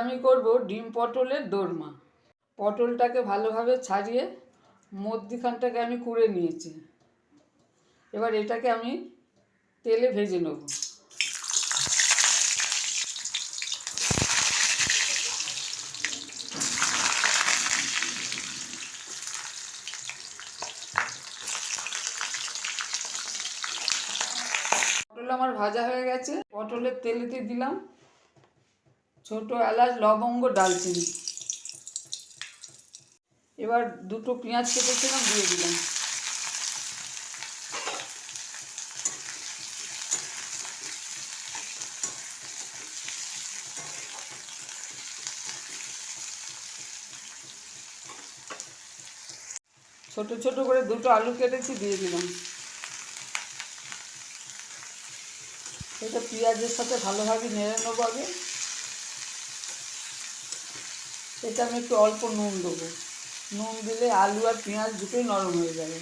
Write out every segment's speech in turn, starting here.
আমি করব ডিম পটলের দোরমা। পটলটাকে ভালোভাবে ছাড়িয়ে মধ্যিখানটাকে আমি কুড়ে নিয়েছি। এবার এটাকে আমি তেলে ভেজে নেব। পটল আমার ভাজা হয়ে গেছে। পটলের তেলেতে দিলাম ছোট এলাচ, লবঙ্গ, দারচিনি। এবার দুটো পেঁয়াজ কেটেছিলাম দিয়ে দিলাম। ছোট ছোট করে দুটো আলু কেটেছি দিয়ে দিলাম। এটা পেঁয়াজের সাথে ভালোভাবে নেড়ে নেবো আগে। এটা আমি একটু অল্প নুন দেবো। নুন দিলে আলু আর পেঁয়াজ দুটোই নরম হয়ে যাবে।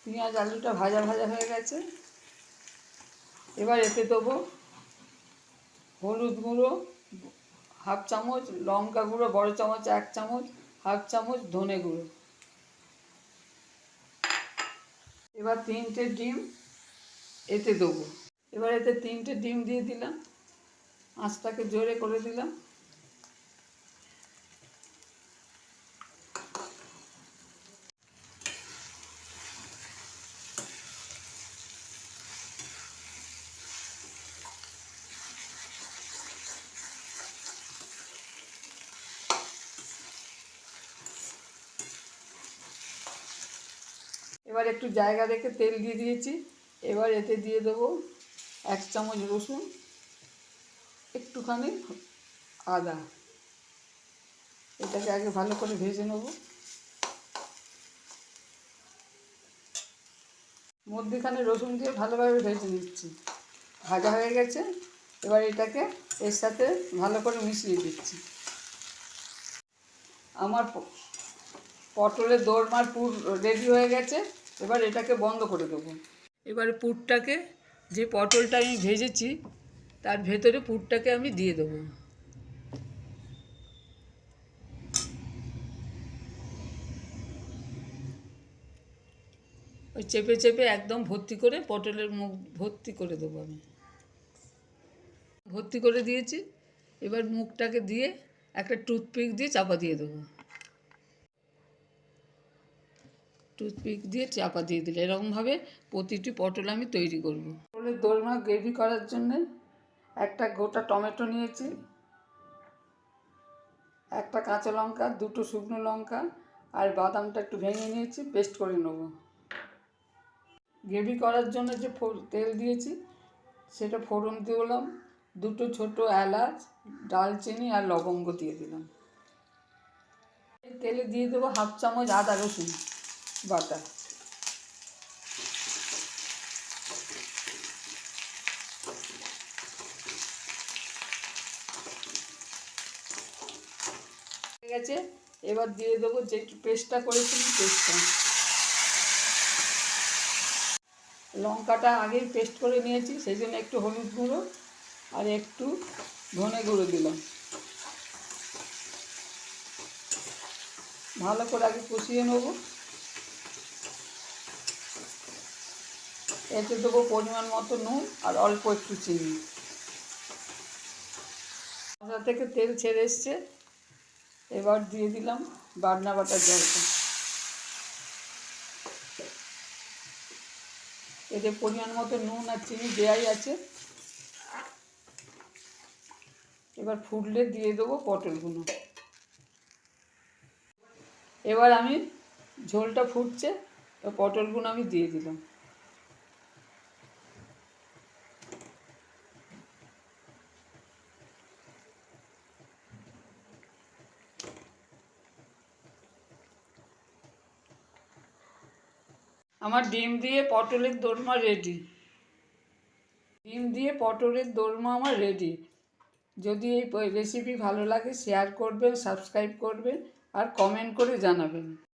পেঁয়াজ আলুটা ভাজা ভাজা হয়ে গেছে। এবার এতে দেবো হলুদ গুঁড়ো হাফ চামচ, লঙ্কা গুঁড়ো বড় চামচ 1 চামচ, হাফ চামচ ধনে গুঁড়ো। এবার 3টে ডিম এতে দেবো। এবার এতে 3টে ডিম দিয়ে দিলাম। আঁচটাকে জোরে করে দিলাম। এবার একটু জায়গা রেখে তেল দিয়ে দিয়েছি। এবার এতে দিয়ে দেবো 1 চামচ রসুন, একটুখানি আদা। এটাকে আগে ভালো করে ভেজে নেব। মধ্যিখানে রসুন দিয়ে ভালোভাবে ভেজে নিচ্ছি। ভাজা হয়ে গেছে। এবার এটাকে এর সাথে ভালো করে মিশিয়ে দিচ্ছি। আমার পটলের দোরমার পুর রেডি হয়ে গেছে। এবার এটাকে বন্ধ করে দেবো। এবার পুরটাকে, যে পটলটা আমি ভেজেছি তার ভেতরে পুরটাকে আমি দিয়ে দেবো। ওই চেপে চেপে একদম ভর্তি করে পটলের মুখ ভর্তি করে দেবো। আমি ভর্তি করে দিয়েছি। এবার মুখটাকে দিয়ে একটা টুথপিক দিয়ে চাপা দিয়ে দেবো। টুথপিক দিয়ে চাপা দিয়ে দিলে এরকমভাবে প্রতিটি পটল আমি তৈরি করব। পটলের দোরমা গ্রেভি করার জন্যে একটা গোটা টমেটো নিয়েছি, একটা কাঁচা লঙ্কা, দুটো শুকনো লঙ্কা আর বাদামটা একটু ভেঙে নিয়েছি, পেস্ট করে নেব। গ্রেভি করার জন্য যে তেল দিয়েছি সেটা ফোড়ন দিলাম, দুটো ছোট এলাচ, দারচিনি আর লবঙ্গ দিয়ে দিলাম। তেলে দিয়ে দেবো হাফ চামচ আদা রসুন বাটা। হয়ে গেছে। এবার দিয়ে দেবো যে পেস্টটা করেছিলাম পেস্টটা। লঙ্কাটা আগেই পেস্ট করে নিয়েছি, সেই জন্য একটু হলুদ গুঁড়ো আর একটু ধনে গুঁড়ো দিলাম। ভালো করে আগে কষিয়ে নেব। এতে দেবো পরিমাণ মতো নুন আর অল্প একটু চিনি। মশলা থেকে তেল ছেড়ে এসছে। এবার দিয়ে দিলাম বাটনা বাটার জলটা। এতে পরিমাণ মতো নুন আর চিনি দেওয়াই আছে। এবার ফুটলে দিয়ে দেবো পটলগুলো। এবার আমি ঝোলটা ফুটছে, পটলগুলো আমি দিয়ে দিলাম। আমার ডিম দিয়ে পটলের দোরমা রেডি। ডিম দিয়ে পটলের দোরমা আমার রেডি। যদি এই রেসিপি ভালো লাগে শেয়ার করবেন, সাবস্ক্রাইব করবেন আর কমেন্ট করে জানাবেন।